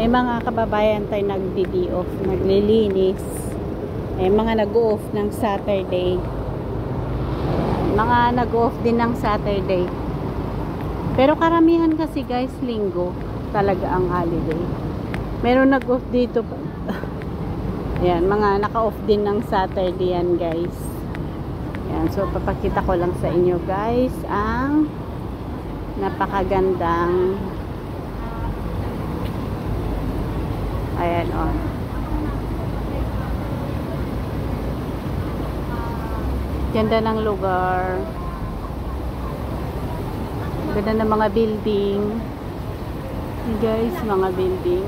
may mga kababayan tayo nagdi-day off, naglilinis. May mga nag-off ng Saturday. Mga nag-off din ng Saturday. Pero karamihan kasi guys, linggo talaga ang holiday. Meron nag-off dito. Ayan, mga naka-off din ng Saturday yan guys. Ayan, so papakita ko lang sa inyo guys ang napakagandang ayan o. Ganda ng lugar. Ganda ng mga building. Guys, mga building.